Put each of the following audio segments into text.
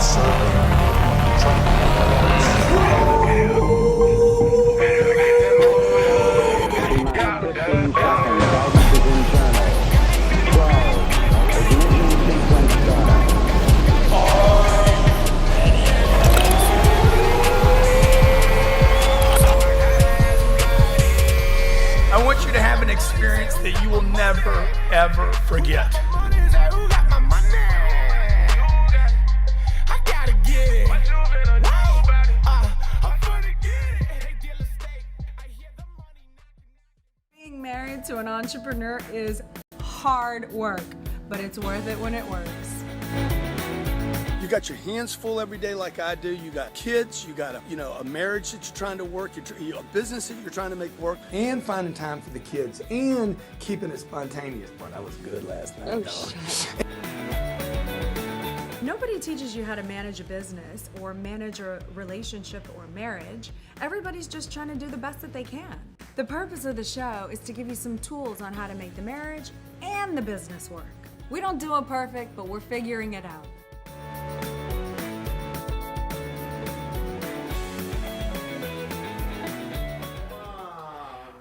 I want you to have an experience that you will never, ever forget. Being married to an entrepreneur is hard work, but it's worth it when it works. You got your hands full every day like I do. You got kids, you got a marriage that you're trying to work, a business that you're trying to make work, and finding time for the kids, and keeping it spontaneous. Boy, that was good last night. Oh, shit. Nobody teaches you how to manage a business or manage a relationship or marriage. Everybody's just trying to do the best that they can. The purpose of the show is to give you some tools on how to make the marriage and the business work. We don't do it perfect, but we're figuring it out.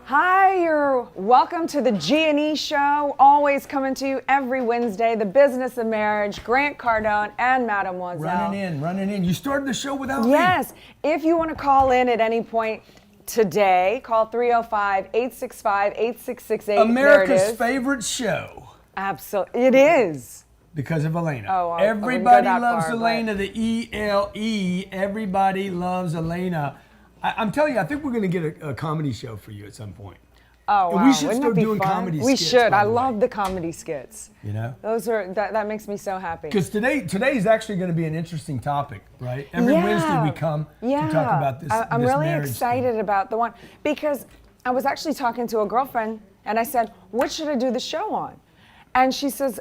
Hi, you're welcome to the G&E Show, always coming to you every Wednesday, the business of marriage, Grant Cardone and Mademoiselle. Running in. You started the show without me. Yes, if you want to call in at any point today, call 305-865-8668. America's favorite show. Absolutely, it is. Because of Elena. Oh, everybody loves far, Elena, the E-L-E. Everybody loves Elena. I'm telling you, I think we're going to get a comedy show for you at some point. Oh, wow. And we should Wouldn't start that be doing fun? comedy We skits. should. I love the comedy skits. You know? That makes me so happy. Because today is actually going to be an interesting topic, right? Every Wednesday we come to talk about this. I'm this really marriage excited thing. about the one, because I was actually talking to a girlfriend and I said, what should I do the show on? And she says,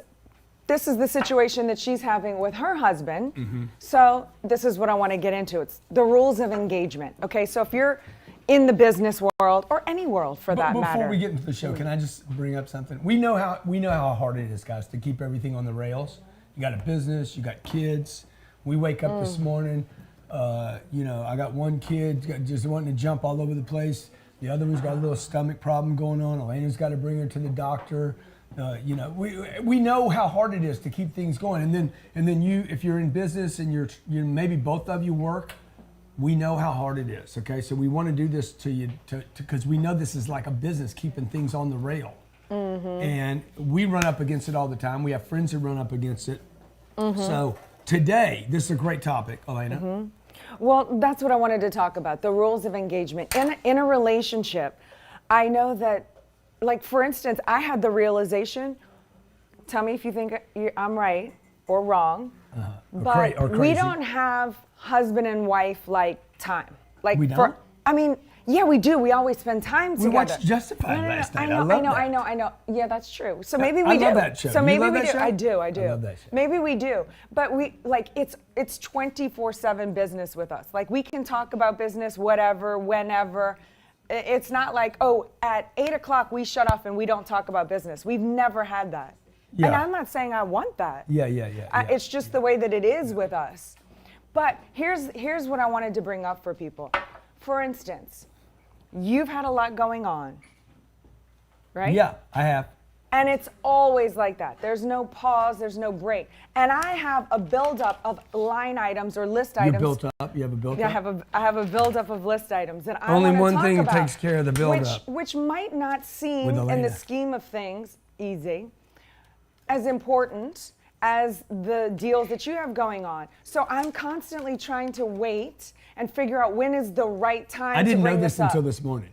this is the situation that she's having with her husband. Mm-hmm. So this is what I want to get into. It's the rules of engagement. Okay, so if you're in the business world or any world for that matter. Before we get into the show, can I just bring up something? We know how hard it is, guys, to keep everything on the rails. You got a business, you got kids. We wake up this morning, I got one kid just wanting to jump all over the place. The other one's got a little stomach problem going on. Elena's got to bring her to the doctor. We know how hard it is to keep things going. And then you, if you're in business and you're maybe both of you work, we know how hard it is, okay? So we want to do this to you because we know this is like a business, keeping things on the rail. Mm-hmm. And we run up against it all the time. We have friends who run up against it. Mm-hmm. So today, this is a great topic, Elena. Mm-hmm. Well, that's what I wanted to talk about, the rules of engagement. In a relationship, I know that, like, for instance, I had the realization, tell me if you think I'm right or wrong, but we don't have husband and wife like time. Like we don't? Yeah, we do. We always spend time together. We watched Justified last night. I know. Yeah, that's true. So maybe we do. I love that show. So maybe we do. Show? I do. I love that show. Maybe we do. But it's 24/7 business with us. Like, we can talk about business whatever, whenever. It's not like, at 8 o'clock we shut off and we don't talk about business. We've never had that. Yeah. And I'm not saying I want that. Yeah. It's just the way that it is with us. But here's what I wanted to bring up for people. For instance, you've had a lot going on, right? Yeah, I have. And it's always like that. There's no pause, there's no break. And I have a buildup of line items or list items. You built up? You have a build-up? Yeah, I have a buildup of list items that I Only want to one talk thing about, takes care of the buildup. which might not seem, in the scheme of things, easy, as important as the deals that you have going on. So I'm constantly trying to wait and figure out when is the right time to bring this up. I didn't know this until this morning.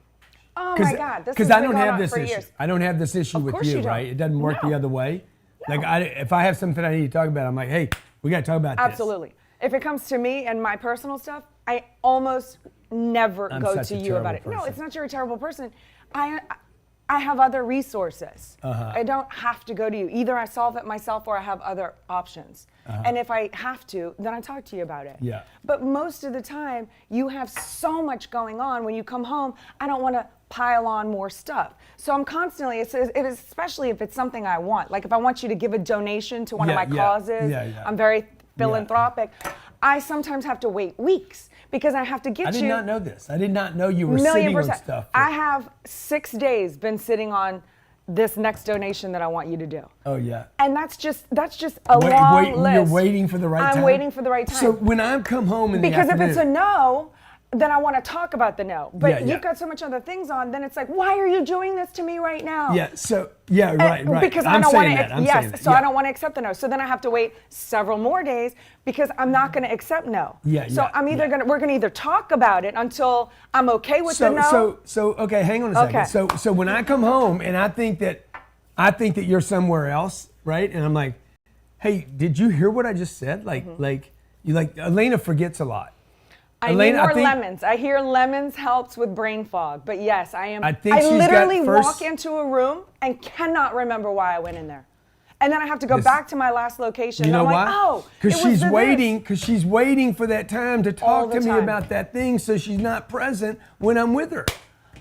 Oh my God, this because has I been don't going have on this for issue. years. I don't have this issue with you, right? It doesn't work the other way. No. Like if I have something I need to talk about, I'm like, hey, we got to talk about this. Absolutely. If it comes to me and my personal stuff, I almost never go to you about it. No, it's not you're a terrible person. I have other resources. I don't have to go to you. Either I solve it myself or I have other options. And if I have to, then I talk to you about it. Yeah. But most of the time, you have so much going on. When you come home, I don't want to pile on more stuff. So I'm constantly, especially if it's something I want. Like if I want you to give a donation to one of my causes, I'm very philanthropic. I sometimes have to wait weeks because I have to get you. I did not know this. I did not know you were Million sitting on percent. stuff. I have 6 days been sitting on this next donation that I want you to do. Oh yeah. And that's just a long list. You're waiting for the right time. I'm waiting for the right time. So when I come home in because the afternoon, if it's a no, then I want to talk about the no. But Yeah, yeah. you've got so much other things on, then it's like, why are you doing this to me right now? yeah. So yeah, right. Because I'm I don't want saying to. that. I'm Yes. saying that. So Yeah. I don't want to accept the no. So then I have to wait several more days because I'm not going to accept no. Yeah, So yeah, I'm either yeah. we're going to either talk about it until I'm okay with the no. So okay, hang on a second. Okay. So when I come home and I think that you're somewhere else, right? And I'm like, hey, did you hear what I just said? Like Elena forgets a lot. I need more lemons. I hear lemons helps with brain fog, but yes, I am. I think she's got literally first- walk into a room and cannot remember why I went in there, and then I have to go This- back to my last location. You know and I'm why? like, oh, Because it was she's the waiting. this. Because she's waiting for that time to All talk the to me time. about that thing, so she's not present when I'm with her.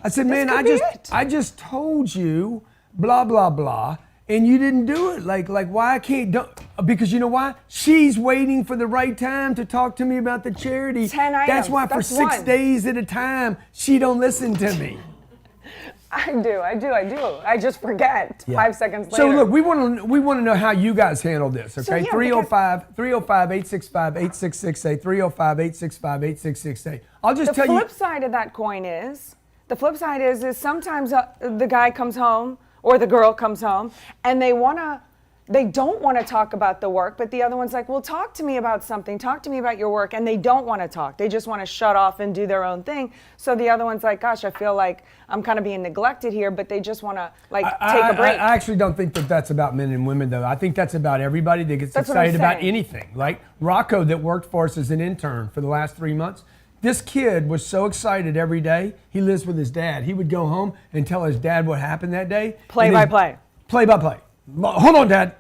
I said, This man, could be it. I just told you, blah blah blah, and you didn't do it. Like why I can't do? Because you know why? She's waiting for the right time to talk to me about the charity. 10 That's items. why for That's 6 one. days at a time she don't listen to me. I do. I just forget 5 seconds later. So look, we want to know how you guys handle this, okay? yeah, 305-865-8668, 305-865-8668. I'll just the tell you. flip side of that coin is sometimes the guy comes home or the girl comes home and they don't want to talk about the work, but the other one's like, well, talk to me about something. Talk to me about your work. And they don't want to talk. They just want to shut off and do their own thing. So the other one's like, gosh, I feel like I'm kind of being neglected here, but they just want to take a break. I actually don't think that's about men and women, though. I think that's about everybody that gets That's what I'm excited about saying. anything. Like Rocco that worked for us as an intern for the last 3 months. This kid was so excited every day. He lives with his dad. He would go home and tell his dad what happened that day. Play by play. Play by play. Hold on, Dad.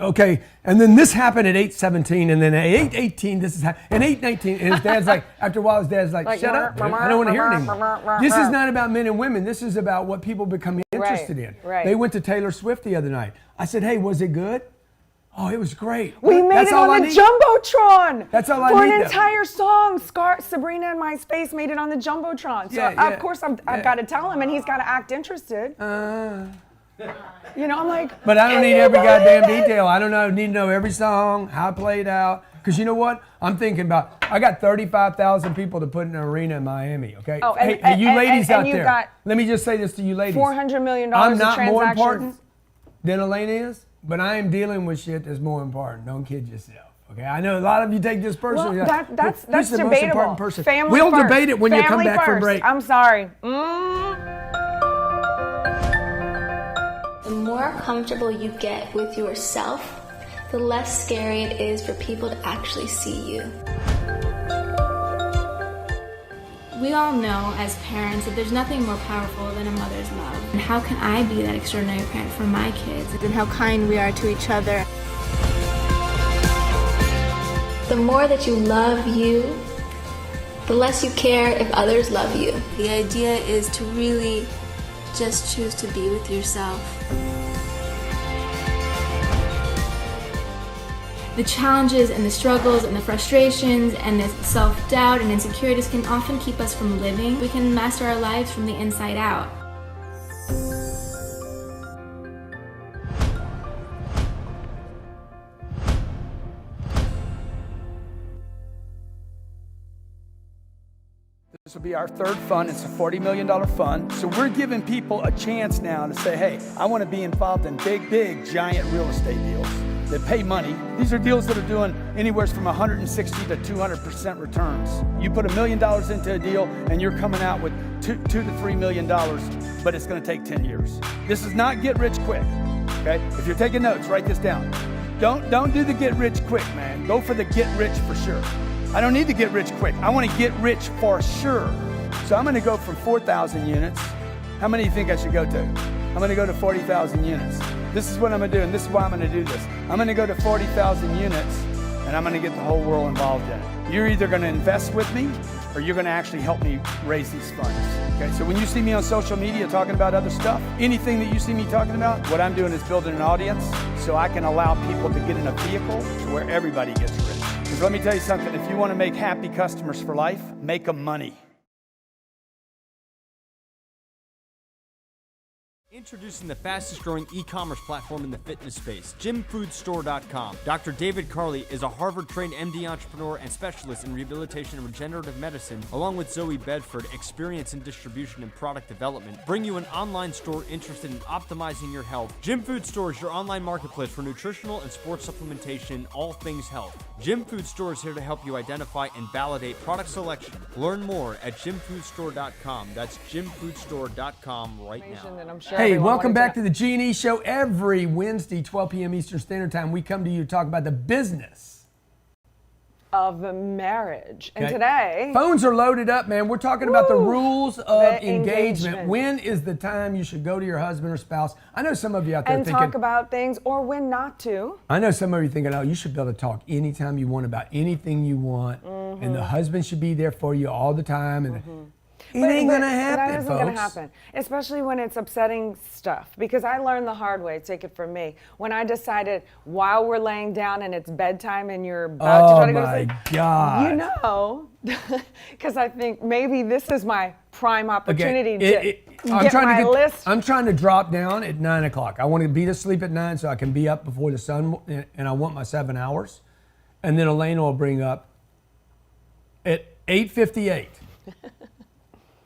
Okay, and then this happened at 8:17, and then at 8:18 this is and 8:19, and his dad's like, after a while, his dad's like, shut up, dude. I don't want to hear it anymore. This is not about men and women. This is about what people become interested in. Right. They went to Taylor Swift the other night. I said, hey, was it good? Oh, it was great. We made That's it all on I the need. Jumbotron. That's all I For need, an though. entire song. Sabrina and my space made it on the Jumbotron. So Yeah, yeah. of course I've got to tell him, and he's got to act interested. You know, I'm like. But I don't "Can need you every believe goddamn it?" detail. I need to know every song, how it played out. Because you know what? I'm thinking about, I got 35,000 people to put in an arena in Miami, okay? Oh, hey, and- you and- ladies and out you've there, got let me just say this to you ladies. $400 million I'm of not more transactions. important than Elena is, but I am dealing with shit that's more important. Don't kid yourself. Okay, I know a lot of you take this personally. Well, Like, that's who's the most debatable. important person? Family We'll first. debate it when you come Family back from first. break. I'm sorry. The more comfortable you get with yourself, the less scary it is for people to actually see you. We all know as parents that there's nothing more powerful than a mother's love. And how can I be that extraordinary parent for my kids? And how kind we are to each other. The more that you love you, the less you care if others love you. The idea is to really just choose to be with yourself. The challenges and the struggles and the frustrations and the self-doubt and insecurities can often keep us from living. We can master our lives from the inside out. This will be our third fund. It's a $40 million fund. So we're giving people a chance now to say, hey, I want to be involved in big, giant real estate deals that pay money. These are deals that are doing anywhere from 160 to 200% returns. You put $1 million into a deal and you're coming out with $2 to $3 million, but it's going to take 10 years. This is not get rich quick, okay? If you're taking notes, write this down. Don't do the get rich quick, man. Go for the get rich for sure. I don't need to get rich quick. I want to get rich for sure. So I'm going to go from 4,000 units. How many do you think I should go to? I'm going to go to 40,000 units. This is what I'm going to do, and this is why I'm going to do this. I'm going to go to 40,000 units, and I'm going to get the whole world involved in it. You're either going to invest with me, or you're going to actually help me raise these funds. Okay, so when you see me on social media talking about other stuff, anything that you see me talking about, what I'm doing is building an audience so I can allow people to get in a vehicle to where everybody gets rich. Because So let me tell you something. If you want to make happy customers for life, make them money. Introducing the fastest growing e-commerce platform in the fitness space, gymfoodstore.com. Dr. David Carley is a Harvard-trained MD entrepreneur and specialist in rehabilitation and regenerative medicine, along with Zoe Bedford, experience in distribution and product development, bring you an online store interested in optimizing your health. Gym Food Store is your online marketplace for nutritional and sports supplementation, all things health. Gym Food Store is here to help you identify and validate product selection. Learn more at gymfoodstore.com. That's gymfoodstore.com right now. That I'm sure Hey, everyone welcome wanted back to to the G&E Show. Every Wednesday, 12 p.m. Eastern Standard Time, we come to you to talk about the business of marriage. And Okay. today, Phones are loaded up, man. We're talking about the rules of The engagement. engagement. When is the time you should go to your husband or spouse? I know some of you out there and thinking, talk about things or when not to. I know some of you thinking, oh, you should be able to talk anytime you want about anything you want, and the husband should be there for you all the time. And it ain't gonna happen, That isn't folks. gonna happen, especially when it's upsetting stuff. Because I learned the hard way. Take it from me. When I decided while we're laying down and it's bedtime and you're about to try to go to my sleep, God. you know, because I think maybe this is my prime opportunity Okay, to get my list. I'm trying to drop down at 9 o'clock. I want to be to sleep at 9 so I can be up before the sun, and I want my 7 hours. And then Elena will bring up at 8:58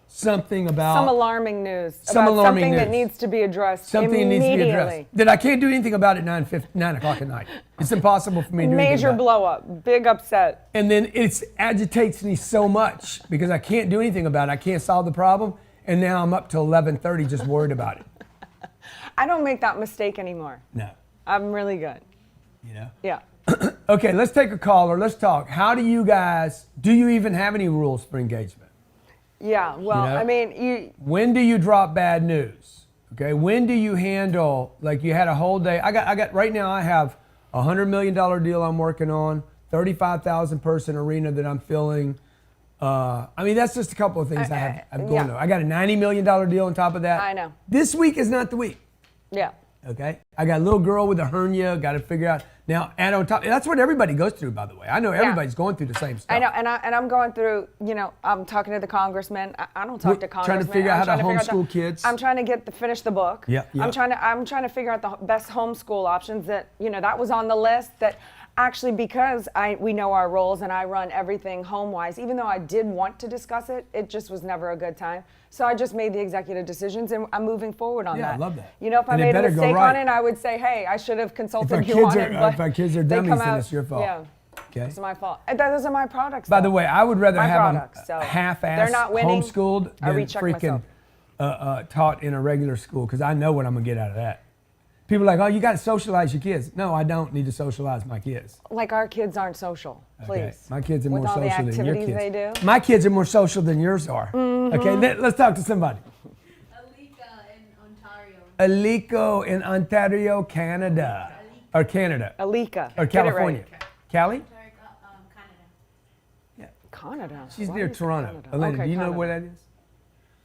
something about Some alarming news Some about alarming something that news. needs to be addressed something that needs to be immediately. addressed that I can't do anything about at 9 o'clock at night. It's impossible for me to do anything Major about it. blow up, big upset. And then it agitates me so much because I can't do anything about it. I can't solve the problem. And now I'm up till 11:30 just worried about it. I don't make that mistake anymore. No, I'm really good. you know? Yeah. Okay, let's take a caller. Let's talk. How do you even have any rules for engagement? Yeah, well, You know? I mean, When do you drop bad news? Okay, when do you handle, like you had a whole day? I got right now I have a $100 million deal I'm working on, 35,000 person arena that I'm filling. I mean, that's just a couple of things I'm going yeah. to. I got a $90 million deal on top of that. I know. This week is not the week. yeah. Okay, I got a little girl with a hernia. Got to figure out now. Add on top. That's what everybody goes through, by the way. I know everybody's going through the same stuff. I know, and I'm going through, I'm talking to the congressman. I don't talk to Trying congressmen. to figure out I'm how to trying figure out homeschool kids. I'm trying to finish the book. Yeah. I'm trying to figure out the best homeschool options that, that was on the list that actually, because we know our roles and I run everything home-wise, even though I did want to discuss it, it just was never a good time. So I just made the executive decisions and I'm moving forward on that. Yeah, I love that. If I And it made a better go mistake right. on it, I would say, hey, I should have consulted If you on it. if our kids are they dummies, come then out- it's your fault. Yeah. Okay. It's my fault. Those are my products. By though. the way, I would rather My have products, them so half-assed they're not winning. homeschooled I than recheck freaking myself. taught in a regular school because I know what I'm gonna get out of that. People are like, oh, you got to socialize your kids. No, I don't need to socialize my kids. Like our kids aren't social, please. Okay? My kids are With more all the social than your activities kids. they do. Mm-hmm. My kids are more social than yours are. Okay, let's talk to somebody. Alico in Ontario, Canada. Or Canada. Alika. Or Get it California. right. Cali? Canada. She's Why near do you say Toronto. Canada? Elena, Okay, do you know Canada. where that is?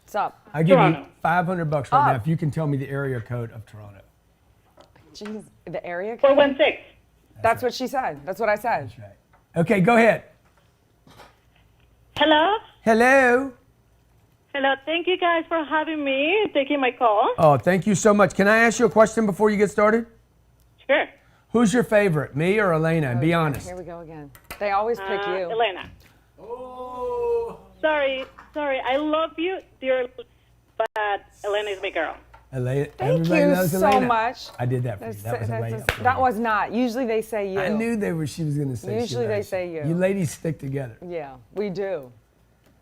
What's up? I give you Toronto. $500 right now if you can tell me the area code of Toronto. Jeez, the area code? 416. That's what she said. That's what I said. That's right. Okay, go ahead. Hello? Hello. Hello. Thank you guys for having me, taking my call. Oh, thank you so much. Can I ask you a question before you get started? Sure. Who's your favorite, me or Elena? And be honest. Here we go again. They always pick you. Elena. Oh. Sorry. I love you, dear, but Elena is my girl. Elena, Thank everybody you loves so Elena. much. I did that for you. That was a way up. That was not. Usually they say you. I knew she was going to say Usually they say you. You ladies stick together. Yeah, we do.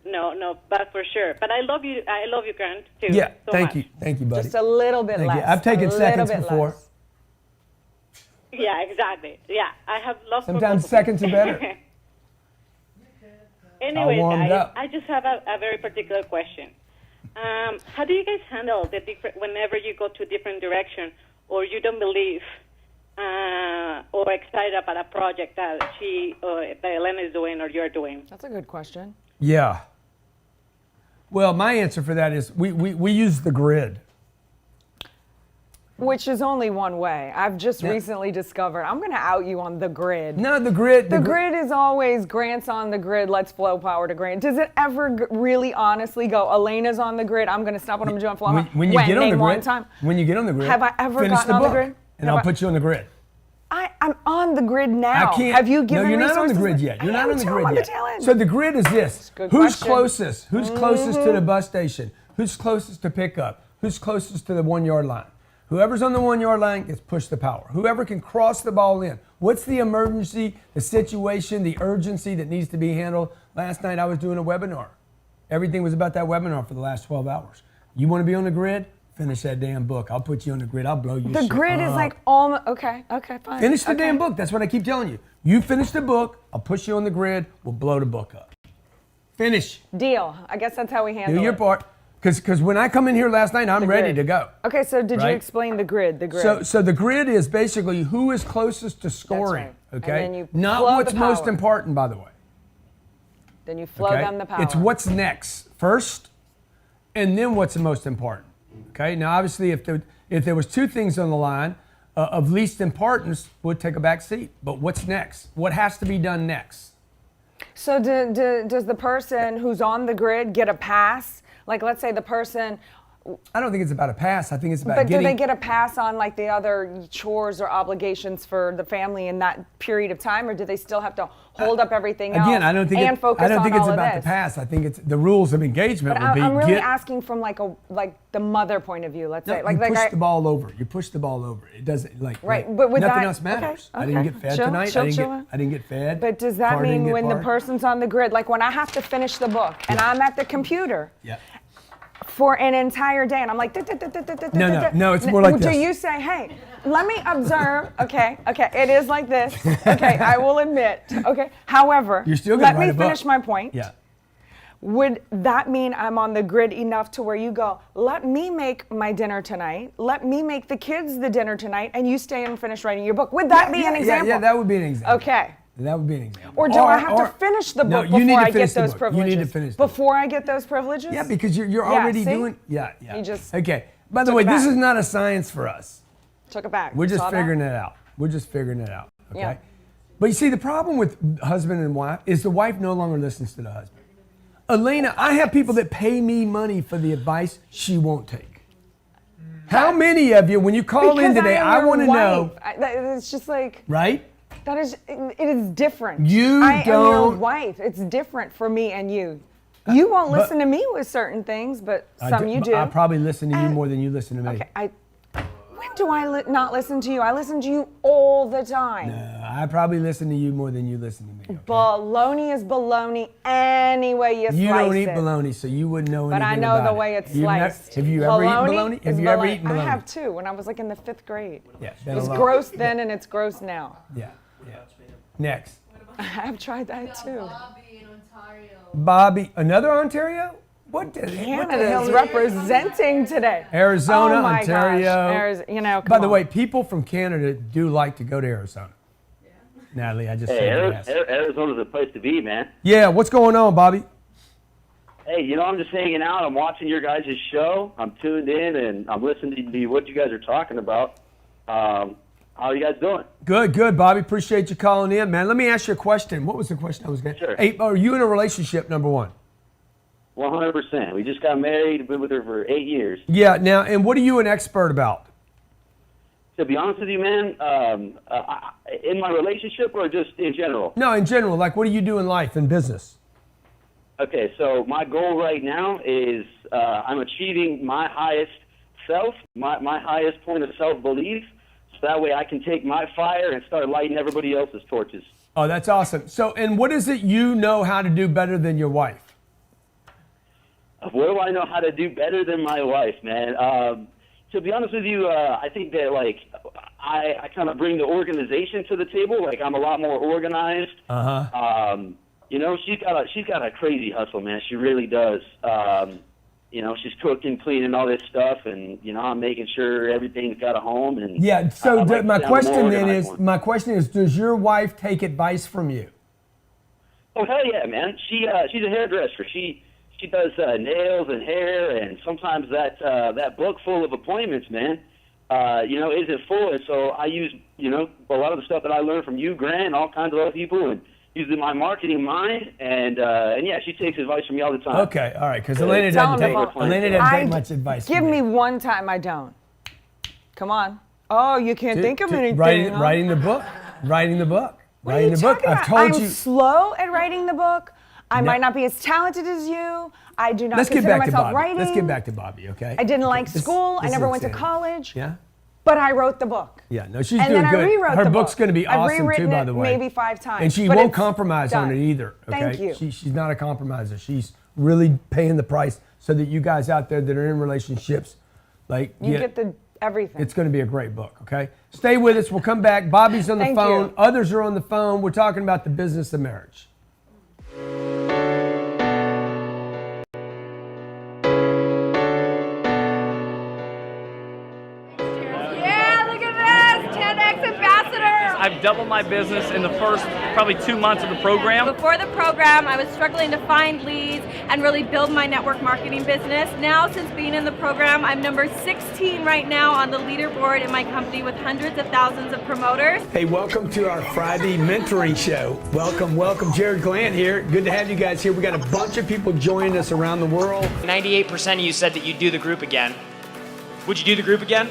No, but for sure. But I love you, Grant, too. Yeah, so thank much. you. Thank you, buddy. Just a little bit Thank you. less. I've taken a little seconds bit before. less. Yeah, exactly. Yeah, I have love for Sometimes both of you. seconds are better. Anyway, warmed up. I just have a very particular question. How do you guys handle the different whenever you go to a different direction or you don't believe or excited about a project that that Elena is doing or you're doing? That's a good question. Yeah. Well, my answer for that is we use the grid. Which is only one way. I've just recently discovered. I'm going to out you on the grid. No, the grid. The grid is always Grant's on the grid. Let's flow power to Grant. Does it ever really honestly go? Elena's on the grid. I'm going to stop what I'm doing. Flow. When you get on the grid. One time. When you get on the grid. Have I ever finish gotten on the book, grid? And I'll put you on the grid. I'm on the grid now. I can't. Have you given No, you're not on the resources? grid yet. You're not on the grid yet. End. So the grid is this. Good Who's question. closest? Who's closest to the bus station? Who's closest to pickup? Who's closest to the 1 yard line? Whoever's on the 1 yard line gets pushed the power. Whoever can cross the ball in. What's the emergency, the situation, the urgency that needs to be handled? Last night I was doing a webinar. Everything was about that webinar for the last 12 hours. You want to be on the grid? Finish that damn book. I'll put you on the grid. I'll blow you. The grid is like almost, okay, fine. Finish the damn book. That's what I keep telling you. You finish the book, I'll push you on the grid, we'll blow the book up. Finish. Deal. I guess that's how we handle it. Do your part. Because when I come in here last night, I'm ready to go. Okay, so did you explain the grid? So the grid is basically who is closest to scoring. That's right. Okay. And then you not flow what's the most power. important, by the way. Then you flow them the power. It's what's next first, and then what's the most important. Okay. Now, obviously, if there was two things on the line of least importance, would take a back seat. But what's next? What has to be done next? So does the person who's on the grid get a pass? Like, let's say the person. I don't think it's about a pass. I think it's about But getting. do they get a pass on like the other chores or obligations for the family in that period of time, or do they still have to hold up everything else Again, I don't think and focus I don't on think it's all of about the this? pass. I think it's the rules of engagement But would be I'm really get. asking from like the mother point of view. Let's say you push the ball over. You push the ball over. It doesn't like But with nothing that, else matters. Okay, I didn't get fed chill, tonight. chill, I didn't get fed. But does that Car didn't mean get when the parked. person's on the grid, like when I have to finish the book and I'm at the computer Yeah. for an entire day and I'm like, No, it's more like do this. you say, hey, let me observe, okay, it is like this, okay, I will admit, okay, however, You're still gonna let write me a book. finish my point. Yeah. Would that mean I'm on the grid enough to where you go, let me make my dinner tonight, let me make the kids the dinner tonight, and you stay and finish writing your book? Would that be an example? Yeah, that would be an example. Okay. That would be an example. Or do I have to finish the No, book you need before to I finish get the those book. privileges? You need to finish the book. Before I get those privileges? Yeah, because you're already see? doing. Yeah. You just Okay. By the took way, it this back. is not a science for us. Took it back. We're just Saw that? figuring it out. We're just figuring it out. Okay. Yeah. But you see, the problem with husband and wife is the wife no longer listens to the husband. Elena, I have people that pay me money for the advice she won't take. How many of you, when you call in today, I want to know. It's just like, Right? that is, it is different. You I am your don't- wife. It's different for me and you. You won't listen to me with certain things, but some you do. I probably listen to you more than you listen to me. Okay, when do I not listen to you? I listen to you all the time. I probably listen to you more than you listen to me. Okay? Baloney is baloney any way you slice it. You don't eat bologna, so you wouldn't know anything But I know about the it. way it's You've sliced. have you ever eaten bologna? is Have you ever bologna. eaten bologna? I have too, when I was like in the 5th grade. Yeah. It was gross then and it's gross now. Yeah. Next. I have tried that too. Bobby, another Ontario? What the Canada hell is representing today. Arizona, oh my Ontario. Gosh. Come By the on. way, people from Canada do like to go to Arizona. Yeah. Natalie, I just said yes. Arizona's a place to be, man. Yeah, what's going on, Bobby? Hey, I'm just hanging out. I'm watching your guys' show. I'm tuned in, and I'm listening to what you guys are talking about. How are you guys doing? Good, Bobby. Appreciate you calling in, man. Let me ask you a question. What was the question I was getting? Sure. Hey, are you in a relationship, number one? 100%. We just got married. Been with her for 8 years. Yeah, now, and what are you an expert about? To be honest with you, man, in my relationship or just in general? No, in general, like what do you do in life, in business? Okay, so my goal right now is I'm achieving my highest self, my highest point of self-belief, so that way I can take my fire and start lighting everybody else's torches. Oh, that's awesome. So, and what is it you know how to do better than your wife? What do I know how to do better than my wife, man? To be honest with you, I think that, like, I kind of bring the organization to the table. Like, I'm a lot more organized. She's got a crazy hustle, man. She really does. She's cooking, cleaning, all this stuff, and I'm making sure everything's got a home. And yeah. So my question is, does your wife take advice from you? Oh hell yeah, man. She's a hairdresser. She does nails and hair, and sometimes that book full of appointments, man. is it full? And so I use, a lot of the stuff that I learned from you, Grant, all kinds of other people, and use it in my marketing mind. And yeah, she takes advice from me all the time. Okay, all right, because Elena doesn't take much advice. Give me one time I don't. Come on. Oh, you can't think of anything. Writing the book. Writing the book. What are you talking about? I've told I'm you. slow at writing the book. I might not be as talented as you. I do not consider myself writing. Let's get back to Bobby, okay? I didn't like school. I never went to college. Yeah? But I wrote the book. Yeah, no, she's and doing then good. I rewrote Her the book's book. going to be I've awesome too, by the way. Maybe 5 times. And she but won't compromise done. on it either. Okay? Thank you. She's not a compromiser. She's really paying the price so that you guys out there that are in relationships, like you get the everything. It's going to be a great book. Okay, stay with us. We'll come back. Bobby's on the phone. You. Others are on the phone. We're talking about the business of marriage. I've doubled my business in the first probably 2 months of the program. Before the program, I was struggling to find leads and really build my network marketing business. Now, since being in the program, I'm number 16 right now on the leaderboard in my company with hundreds of thousands of promoters. Hey, welcome to our Friday mentoring show. Welcome. Jared Glant here. Good to have you guys here. We got a bunch of people joining us around the world. 98% of you said that you'd do the group again. Would you do the group again?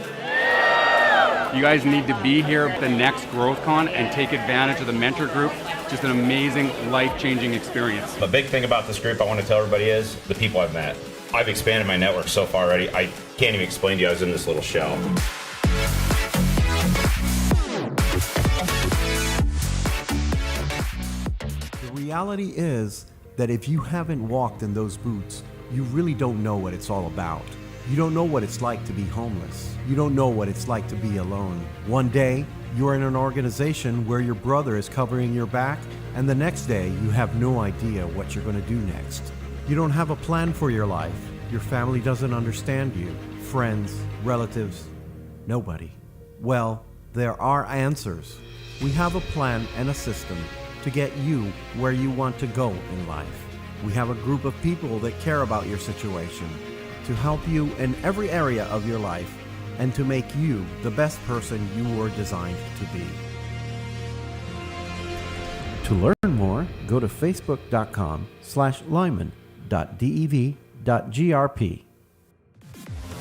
You guys need to be here at the next GrowthCon and take advantage of the mentor group. Just an amazing, life-changing experience. The big thing about this group I want to tell everybody is the people I've met. I've expanded my network so far already, I can't even explain to you I was in this little shell. The reality is that if you haven't walked in those boots, you really don't know what it's all about. You don't know what it's like to be homeless. You don't know what it's like to be alone. One day, you're in an organization where your brother is covering your back, and the next day, you have no idea what you're going to do next. You don't have a plan for your life. Your family doesn't understand you. Friends, relatives, nobody. Well, there are answers. We have a plan and a system to get you where you want to go in life. We have a group of people that care about your situation, to help you in every area of your life and to make you the best person you were designed to be. To learn more, go to facebook.com/lyman.dev.grp.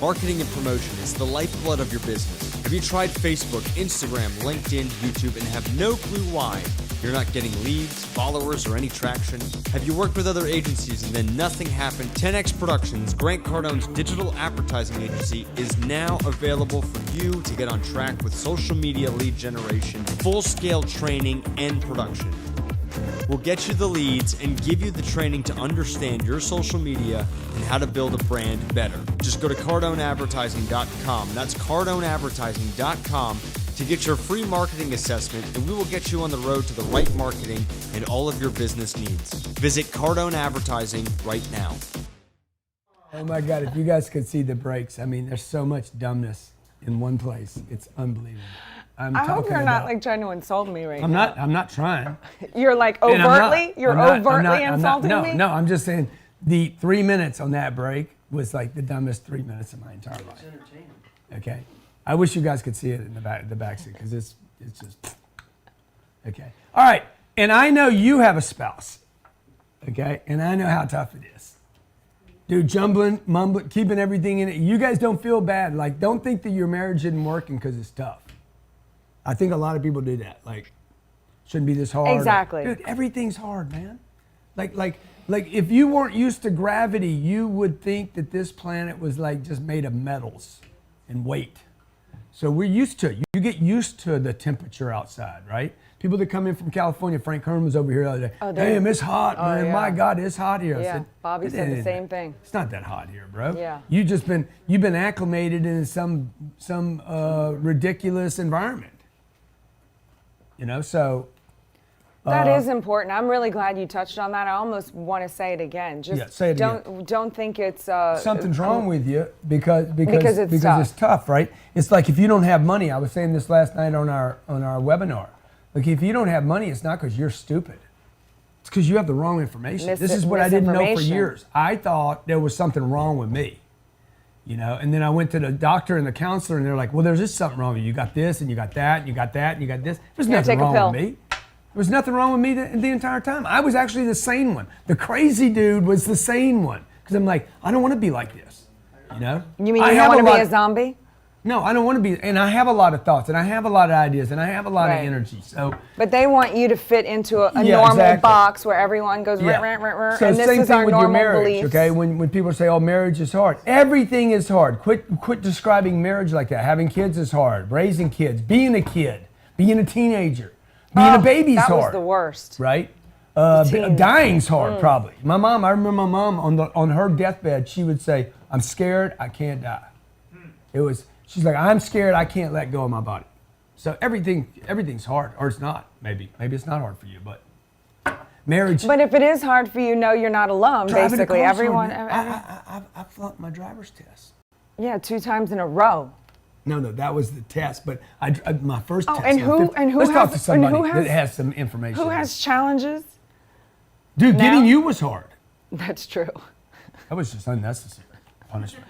Marketing and promotion is the lifeblood of your business. Have you tried Facebook, Instagram, LinkedIn, YouTube, and have no clue why you're not getting leads, followers, or any traction? Have you worked with other agencies and then nothing happened? 10X Productions, Grant Cardone's digital advertising agency, is now available for you to get on track with social media lead generation, full-scale training, and production. We'll get you the leads and give you the training to understand your social media and how to build a brand better. Just go to cardoneadvertising.com. That's cardoneadvertising.com to get your free marketing assessment, and we will get you on the road to the right marketing and all of your business needs. Visit Cardone Advertising right now. Oh my God, if you guys could see the breaks, I mean, there's so much dumbness in one place. It's unbelievable. I hope you're not like trying to insult me right now. I'm not trying. You're like overtly? Insulting me? No, I'm just saying the 3 minutes on that break was like the dumbest 3 minutes of my entire life. It's entertaining. Okay. I wish you guys could see it in the back seat because it's just, okay. All right, and I know you have a spouse, okay? And I know how tough it is. Dude, jumbling, mumbling, keeping everything in it. You guys don't feel bad. Like, don't think that your marriage isn't working because it's tough. I think a lot of people do that. Like, shouldn't be this hard. Exactly. Dude, everything's hard, man. Like if you weren't used to gravity, you would think that this planet was like just made of metals and weight. So we're used to it. You get used to the temperature outside, right? People that come in from California, Frank Herman was over here the other day. Oh, damn, it's hot, man. Yeah. My God, it's hot here. Yeah, I said, Bobby said the same thing. It's not that hot here, bro. Yeah. You've been acclimated in some ridiculous environment. You know, so. That is important. I'm really glad you touched on that. I almost want to say it again. Just say it don't think it's something's wrong with you because it's tough, right? It's like if you don't have money. I was saying this last night on our webinar. Like if you don't have money, it's not because you're stupid. It's because you have the wrong information. This is what I didn't know for years. I thought there was something wrong with me. you know. And then I went to the doctor and the counselor, and they're like, well, there's just something wrong with you. You got this, and you got that, and you got that, and you got this. There's nothing wrong with me. There was nothing wrong with me the entire time. I was actually the sane one. The crazy dude was the sane one. Because I'm like, I don't want to be like this, you know? You mean you don't want to be a zombie? No, I don't want to be, and I have a lot of thoughts, and I have a lot of ideas, and I have a lot of energy, so. But they want you to fit into a normal box where everyone goes, So and this same is thing our with your normal marriage, beliefs. okay? When people say, oh, marriage is hard. Everything is hard. Quit describing marriage like that. Having kids is hard. Raising kids, being a kid, being a teenager, being a baby's hard. That was the worst. Right? Dying's hard, probably. My mom, I remember my mom on her deathbed, she would say, I'm scared, I can't die. She's like, I'm scared, I can't let go of my body. So everything's hard, or it's not, maybe. Maybe it's not hard for you, but marriage. But if it is hard for you, know you're not alone, Driving a basically. car's Everyone. hard. I flunked my driver's test. Yeah, 2 times in a row. No, that was the test, but my first test. And who Let's talk has, to somebody and who has, that has some information. Who has challenges? Dude, now? getting you was hard. That's true. That was just unnecessary punishment.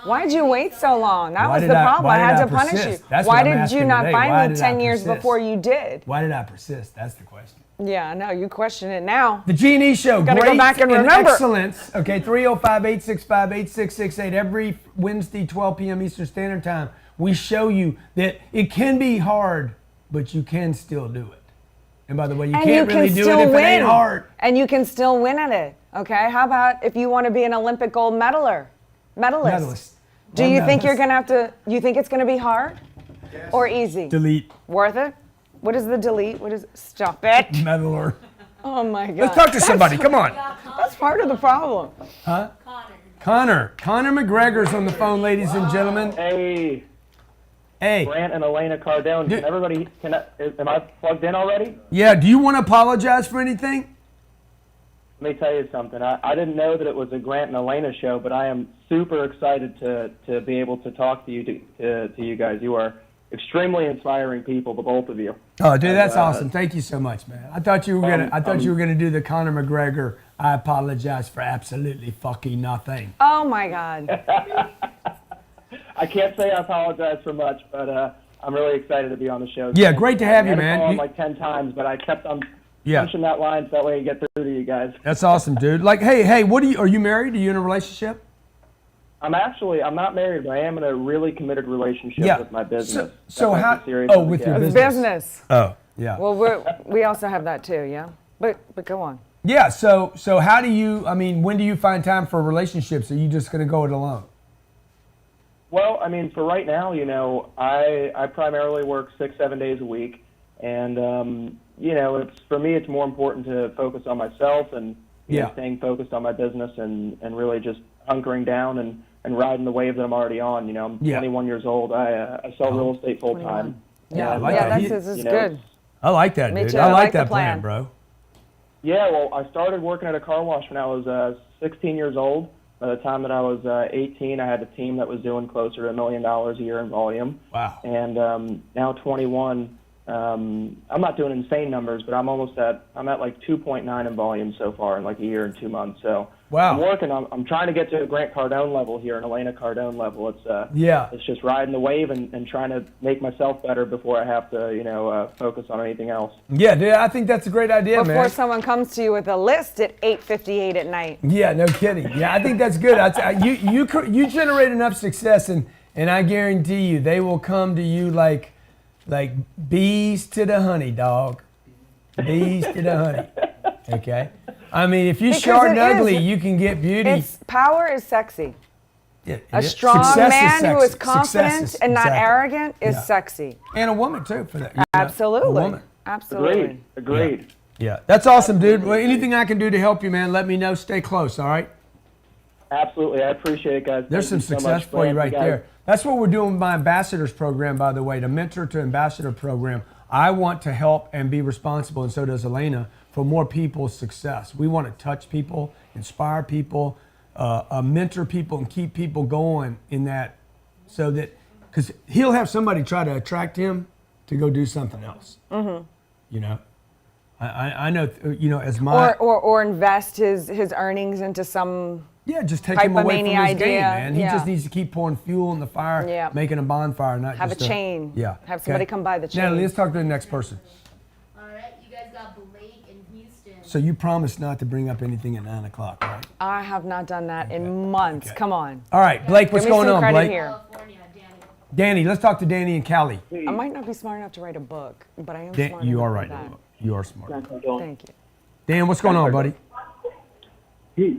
Why'd you wait so long? That was the problem. I had to punish you. Why did you not find me 10 years before you did? Why did I persist? That's the question. Yeah, no, you question it now. The G&E Show, Gotta great go back and remember. excellence. Okay, 305-865-8668. Every Wednesday, 12 p.m. Eastern Standard Time, we show you that it can be hard, but you can still do it. And by the way, you can't really do it if it ain't hard. And you can still win at it. Okay, how about if you want to be an Olympic gold medalist? Do you think you're gonna have to? You think it's gonna be hard or easy? Delete. Worth it? What is the delete? What is? Stop it. Meddler. Oh my God. Let's talk to somebody. Come on. That's part of the problem. Huh? Connor McGregor's on the phone, ladies and gentlemen. Hey. Hey. Grant and Elena Cardone. Am I plugged in already? Yeah. Do you want to apologize for anything? Let me tell you something. I didn't know that it was a Grant and Elena show, but I am super excited to be able to talk to you guys. You are extremely inspiring people, the both of you. Oh, dude, that's awesome. Thank you so much, man. I thought you were gonna do the Conor McGregor. I apologize for absolutely fucking nothing. Oh my God. I can't say I apologize for much, but I'm really excited to be on the show. Yeah, great to have you, man. I had to call like 10 times, but I kept on punching that line so that way you get through to you guys. That's awesome, dude. Like, hey, are you married? Are you in a relationship? I'm not married, but I am in a really committed relationship with my business. So how? With your business. Oh, yeah. Well, we also have that too, yeah. But go on. Yeah. So how do you? I mean, when do you find time for relationships? Are you just gonna go it alone? Well, I mean, for right now, I primarily work 6-7 days a week, and for me, it's more important to focus on myself and staying focused on my business and really just hunkering down and riding the wave that I'm already on. I'm 21 years old. I sell real estate full time. Yeah, I like that. This is good. I like that, Me dude. too. I like that plan, bro. Yeah, well, I started working at a car wash when I was 16 years old. By the time that I was 18, I had a team that was doing closer to $1 million a year in volume. Wow. And now 21, I'm not doing insane numbers, but I'm at like 2.9 in volume so far in like a year and 2 months. So wow. I'm trying to get to a Grant Cardone level here, an Elena Cardone level. It's just riding the wave and trying to make myself better before I have to, focus on anything else. Yeah, dude, I think that's a great idea, man. Before someone comes to you with a list at 8:58 at night. Yeah, no kidding. Yeah, I think that's good. You generate enough success, and I guarantee you they will come to you like bees to the honey, dog. Bees to the honey. Okay? I mean, if you're short and ugly, you can get beauty. Power is sexy. Yeah, a strong man who is confident and not arrogant is Yeah. sexy. And a woman, too, for that. Absolutely. A woman. Absolutely. Agreed. Yeah. That's awesome, dude. Well, anything I can do to help you, man, let me know. Stay close, all right? Absolutely. I appreciate it, guys. There's some success for you right there. That's what we're doing with my ambassadors program, by the way, the Mentor to Ambassador program. I want to help and be responsible, and so does Elena, for more people's success. We want to touch people, inspire people, mentor people, and keep people going in that, so that, because he'll have somebody try to attract him to go do something else. Mm-hmm. I know, as my... Or invest his earnings into some Yeah, just take him away from his hypomania game, idea. man. He Yeah. just needs to keep pouring fuel in the fire, Yeah. making a bonfire, not Have just a chain. Yeah. Have somebody come by the chain. Natalie, let's talk to the next person. All right, you guys got Blake in Houston. So you promised not to bring up anything at 9 o'clock, right? I have not done that in months. Come on. All right, Blake, what's Give me going some on, credit Blake? here. Danny, let's talk to Danny and Callie. I might not be smart enough to write a book, but I am Dan, smart you enough are for right. that. You are smart. Thank you. Dan, what's going on, buddy? Hey,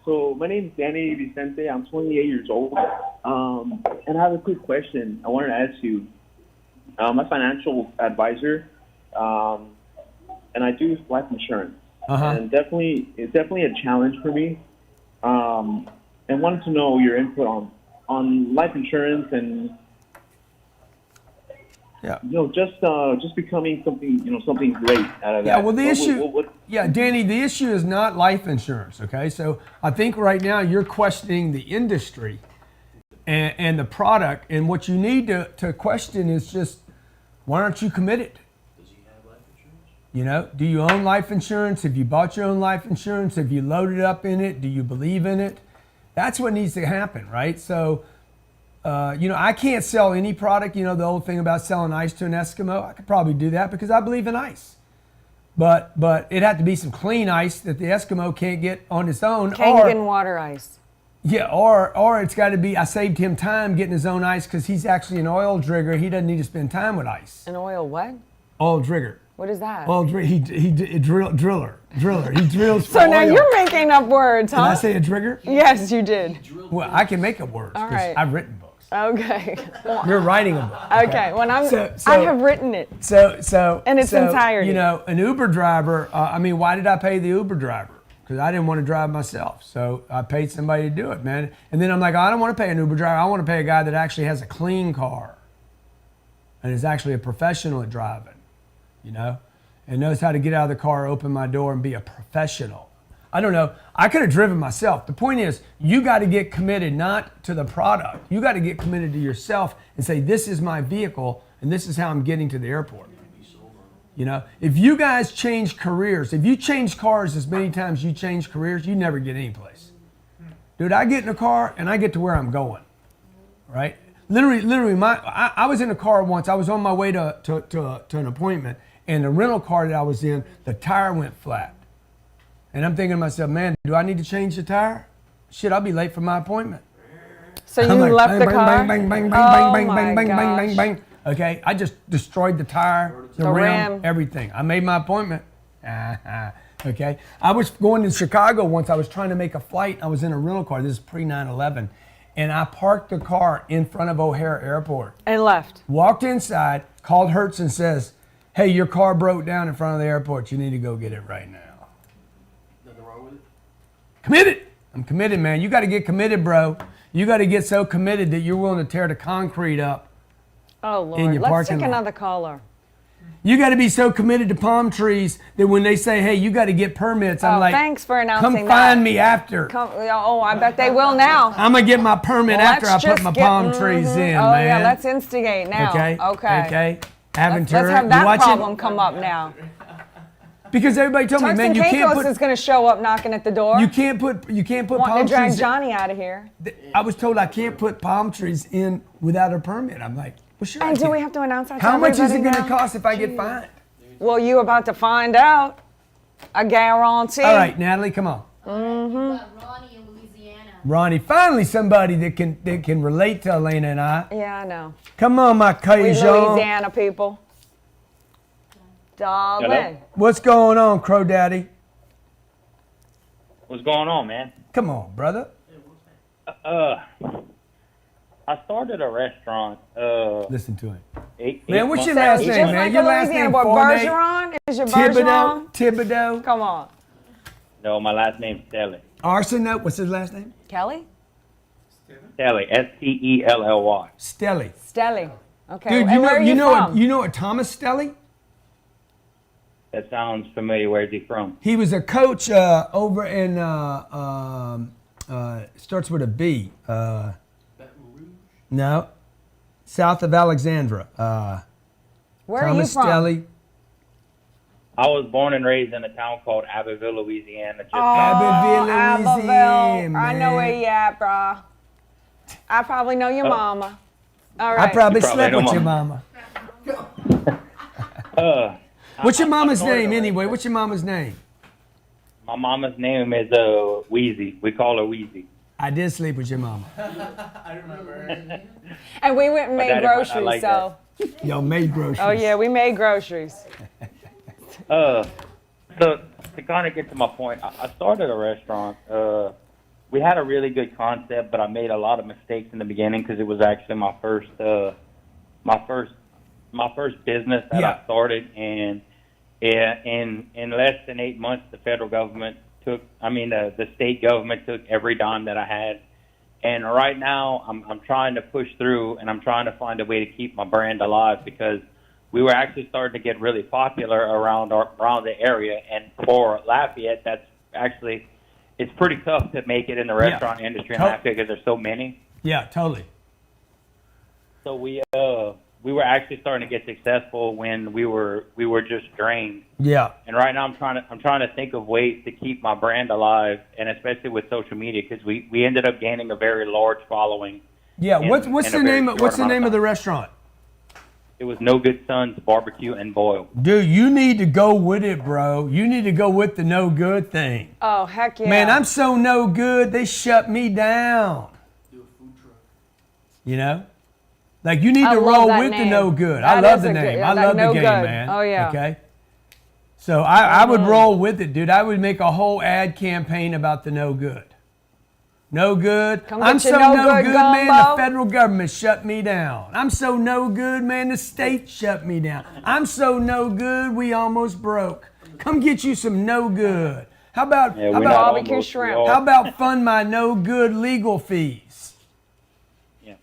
so my name is Danny Vicente. I'm 28 years old. And I have a quick question I wanted to ask you. I'm a financial advisor, and I do life insurance. And it's definitely a challenge for me. And wanted to know your input on life insurance and just becoming something great out of that. Yeah, well, the issue, Danny, the issue is not life insurance, okay? So I think right now you're questioning the industry and the product, and what you need to question is just, why aren't you committed? Does he have life insurance? Do you own life insurance? Have you bought your own life insurance? Have you loaded up in it? Do you believe in it? That's what needs to happen, right? So, I can't sell any product. The old thing about selling ice to an Eskimo, I could probably do that because I believe in ice. But it had to be some clean ice that the Eskimo can't get on its own. Kangen water ice. Yeah, or it's got to be, I saved him time getting his own ice because he's actually an oil drigger. He doesn't need to spend time with ice. An oil what? Oil drigger. What is that? Oil driller. He drills for So now oil. you're making up words, huh? Did I say a drigger? Yes, you did. Well, I can make up words All because right. I've written books. Okay. You're writing a book. Okay. Well, I have written it. So in its entirety. An Uber driver. Why did I pay the Uber driver? Because I didn't want to drive myself. So I paid somebody to do it, man. And then I'm like, I don't want to pay an Uber driver. I want to pay a guy that actually has a clean car and is actually a professional at driving, and knows how to get out of the car, open my door, and be a professional. I don't know. I could have driven myself. The point is, you got to get committed not to the product. You got to get committed to yourself and say, this is my vehicle, and this is how I'm getting to the airport. If you guys change careers, if you change cars as many times you change careers, you never get any place. Dude, I get in a car and I get to where I'm going, right? Literally, I was in a car once. I was on my way to an appointment, and the rental car that I was in, the tire went flat. And I'm thinking to myself, man, do I need to change the tire? Shit, I'll be late for my appointment. So you left the car? Bang, bang, bang, Oh bang, my bang, bang, bang, bang, gosh. bang. Okay, I just destroyed the tire, the rim, everything. I made my appointment. Okay, I was going to Chicago once. I was trying to make a flight. I was in a rental car. This is pre 9/11, and I parked the car in front of O'Hare Airport. And left. Walked inside, called Hertz and says, "Hey, your car broke down in front of the airport. You need to go get it right now." Nothing wrong with it? Committed. I'm committed, man. You got to get committed, bro. You got to get so committed that you're willing to tear the concrete up. Oh, Lord. In your Let's parking take lot. another caller. You got to be so committed to palm trees that when they say, "Hey, you got to get permits," I'm like, thanks for announcing "Come that. find me after." I bet they will now. I'm gonna get my permit after I put my palm trees in, Oh, man. yeah, let's instigate now. Okay. Okay. Aventura, Let's have you that watching? problem come up now. Because everybody told me, Turks man, and you can't Caicos put is going to show up knocking at the door. you can't put wanting palm to drag trees. Johnny out of here. I was told I can't put palm trees in without a permit. I'm like, well, sure. I And do can. we have to announce that to How much is it everybody going to now? cost if I get fined? Well, you about to find out. I guarantee. All right, Natalie, come on. Ronnie in Louisiana. Ronnie, finally somebody that can relate to Elena and I. Yeah, I know. Come on, my We Cajun. Louisiana people. Darling. What's going on, Crow Daddy? What's going on, man? Come on, brother. I started a restaurant. Listen to him. Eight Man, what's your months- last name, man? Your last name, What, Fournette? Bergeron? Is your Bergeron? Thibodeau. Come on. No, my last name's Stelly. Arsenault. What's his last name? Kelly? Stelly. Stelly. Stelly. Stelly. Okay. Dude, and where are you from? you know a Thomas Stelly? That sounds familiar. Where's he from? He was a coach over in starts with a B. No, south of Alexandra. Where are you Thomas from? Stelly. I was born and raised in a town called Abbeville, Louisiana. Just Abbeville. Louisiana, I know where man. you at, bro. I probably know your mama. All right. I probably You probably slept know with your mama. mama. What's your mama's I'm sorry name to- anyway? What's your mama's name? My mama's name is Wheezy. We call her Wheezy. I did sleep with your mama. I remember. And we went and My made daddy might not groceries, like so. Y'all made groceries. Oh yeah, we made groceries. So to kind of get to my point, I started a restaurant. We had a really good concept, but I made a lot of mistakes in the beginning because it was actually my first business that I started, and in less than 8 months, the federal government the state government took every dime that I had. And right now, I'm trying to push through, and I'm trying to find a way to keep my brand alive because we were actually starting to get really popular around the area. And for Lafayette, that's actually, it's pretty tough to make it in the restaurant industry in Lafayette because there's so many. Yeah, totally. So we were actually starting to get successful when we were just drained. Yeah. And right now I'm trying to think of ways to keep my brand alive, and especially with social media because we ended up gaining a very large following. Yeah. What's the name of the restaurant? It was No Good Sons Barbecue and Boil. Dude, you need to go with it, bro. You need to go with the no good thing. Oh, heck yeah. Man, I'm so no good, they shut me down. Do a food truck. You know? Like, you need I to love roll that with the name. no good. That I love is the a name. good- I that love the no game, good. man. Oh, yeah. Okay? So I would roll with it, dude. I would make a whole ad campaign about the no good. No good. Come I'm get your so no no good good, man. The gumbo. federal government shut me down. I'm so no good, man. The state shut me down. I'm so no good, we almost broke. Come get you some no good. How about barbecue shrimp? How about fund my no good legal fees? Yeah,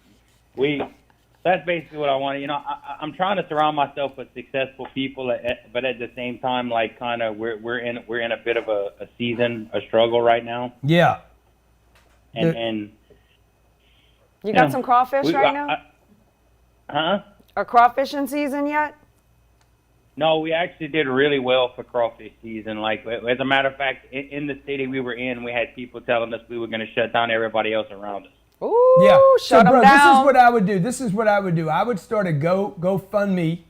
that's basically what I want. You know, I'm trying to surround myself with successful people, but at the same time, like kind of we're in a bit of a struggle right now. Yeah. And you got some crawfish right now? Huh? Are crawfish in season yet? No, we actually did really well for crawfish season. Like, as a matter of fact, in the city we were in, we had people telling us we were going to shut down everybody else around us. Ooh, Yeah. shut So, bro, them down. this is what I would do. I would start a GoFundMe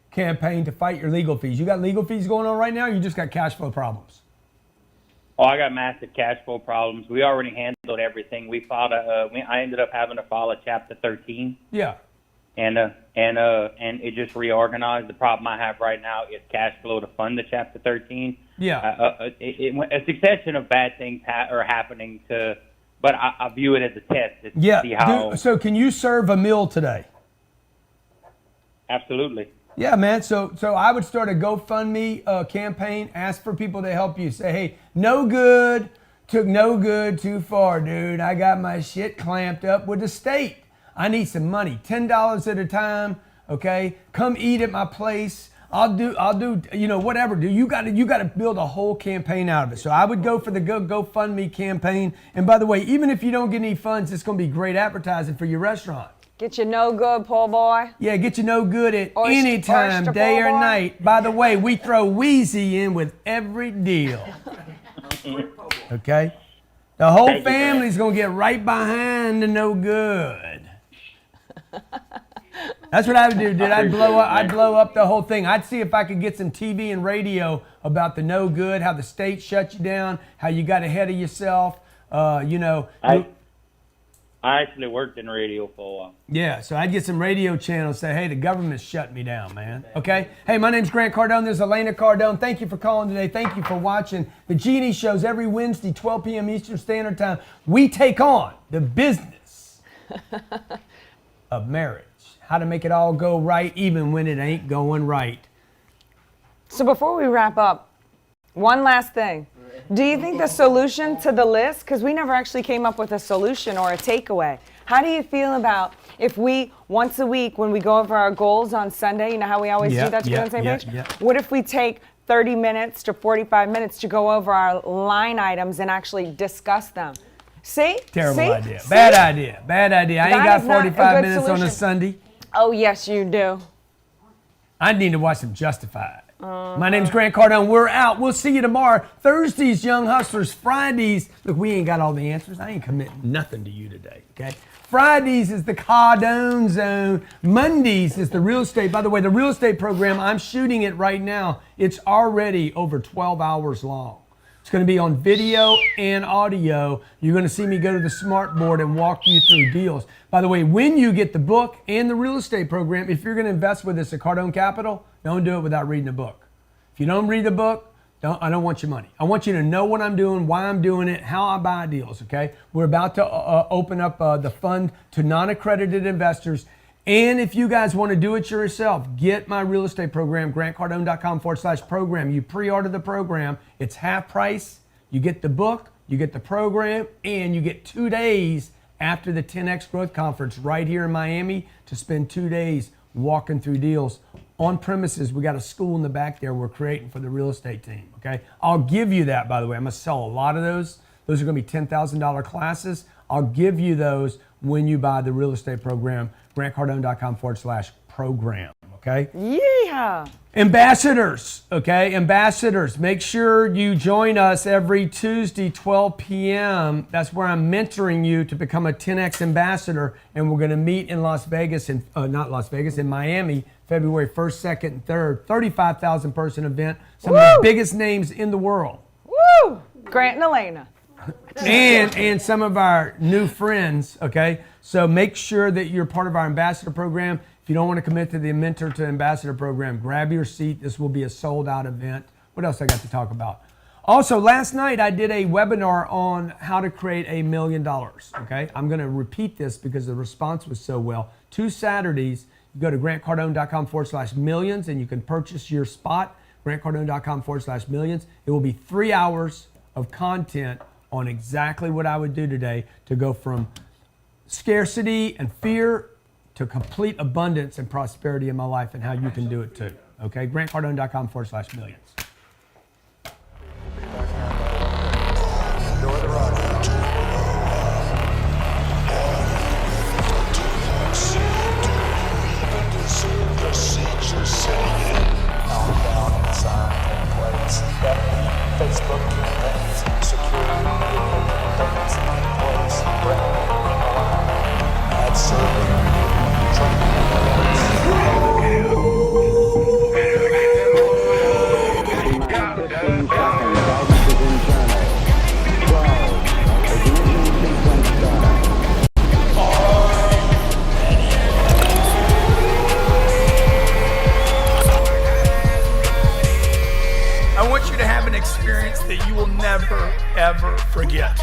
campaign to fight your legal fees. You got legal fees going on right now, or you just got cash flow problems? Oh, I got massive cash flow problems. We already handled everything. We filed I ended up having to file a Chapter 13. Yeah. And it just reorganized. The problem I have right now is cash flow to fund the Chapter 13. Yeah. A succession of bad things are happening but I view it as a test to Yeah. see how. So can you serve a meal today? Absolutely. Yeah, man. So I would start a GoFundMe campaign. Ask for people to help you. Say, hey, no good took no good too far, dude. I got my shit clamped up with the state. I need some money. $10 at a time. Okay, come eat at my place. I'll do. You know, whatever. Dude, you got to build a whole campaign out of it. So I would go for the GoFundMe campaign. And by the way, even if you don't get any funds, it's going to be great advertising for your restaurant. Get you no good, poor boy. Yeah, get you no good at Oyster- any time, oyster day or boy. night. By the way, we throw Wheezy in with every deal. Okay? The whole Thank you, family's going to get right behind the no good. That's what I would do, dude. I'd blow up the whole thing. I'd see if I could get some TV and radio about the no good, how the state shut you down, how you got ahead of yourself. You know. I actually worked in radio for a while. Yeah, so I'd get some radio channels say, hey, the government's shutting me down, man. Okay? Hey, my name's Grant Cardone. This is Elena Cardone. Thank you for calling today. Thank you for watching. The G&E Show's every Wednesday, 12 p.m. Eastern Standard Time. We take on the business of marriage. How to make it all go right even when it ain't going right. So before we wrap up, one last thing. Do you think the solution to the list, because we never actually came up with a solution or a takeaway, how do you feel about if we, once a week, when we go over our goals on Sunday, you know how we always do that to be on the same page? What if we take 30 minutes to 45 minutes to go over our line items and actually discuss them? See? Terrible See? idea. See? Bad idea. Bad idea. I ain't That got is not a 45 good minutes on a solution. Sunday. Oh, yes, you do. I need to watch some Justified. My name's Grant Cardone. We're out. We'll see you tomorrow. Thursdays, Young Hustlers. Fridays, look, we ain't got all the answers. I ain't committing nothing to you today, okay? Fridays is the Cardone Zone. Mondays is the real estate. By the way, the real estate program, I'm shooting it right now. It's already over 12 hours long. It's going to be on video and audio. You're going to see me go to the smart board and walk you through deals. By the way, when you get the book and the real estate program, if you're going to invest with us at Cardone Capital, don't do it without reading a book. If you don't read the book, I don't want your money. I want you to know what I'm doing, why I'm doing it, how I buy deals, okay? We're about to open up the fund to non-accredited investors. And if you guys want to do it yourself, get my real estate program, grantcardone.com/program. You pre-order the program. It's half price. You get the book, you get the program, and you get 2 days after the 10X Growth Conference right here in Miami to spend 2 days walking through deals on premises. We got a school in the back there we're creating for the real estate team, okay? I'll give you that, by the way. I'm going to sell a lot of those. Those are going to be $10,000 classes. I'll give you those when you buy the real estate program, grantcardone.com/program, okay? Yeah. Ambassadors, okay? Ambassadors, make sure you join us every Tuesday, 12 p.m. That's where I'm mentoring you to become a 10X ambassador, and we're going to meet in Las Vegas, in Miami, February 1st, 2nd, and 3rd. 35,000 person event, some of the biggest names in the world. Woo! Grant and Elena. And some of our new friends, okay? So make sure that you're part of our ambassador program. If you don't want to commit to the Mentor to Ambassador program, grab your seat. This will be a sold-out event. What else I got to talk about? Also, last night I did a webinar on how to create $1 million, okay? I'm going to repeat this because the response was so well. 2 Saturdays, you go to grantcardone.com/millions and you can purchase your spot, grantcardone.com/millions. It will be 3 hours of content on exactly what I would do today to go from scarcity and fear to complete abundance and prosperity in my life, and how you can do it too. Okay, grantcardone.com/millions. I want you to have an experience that you will never, ever forget.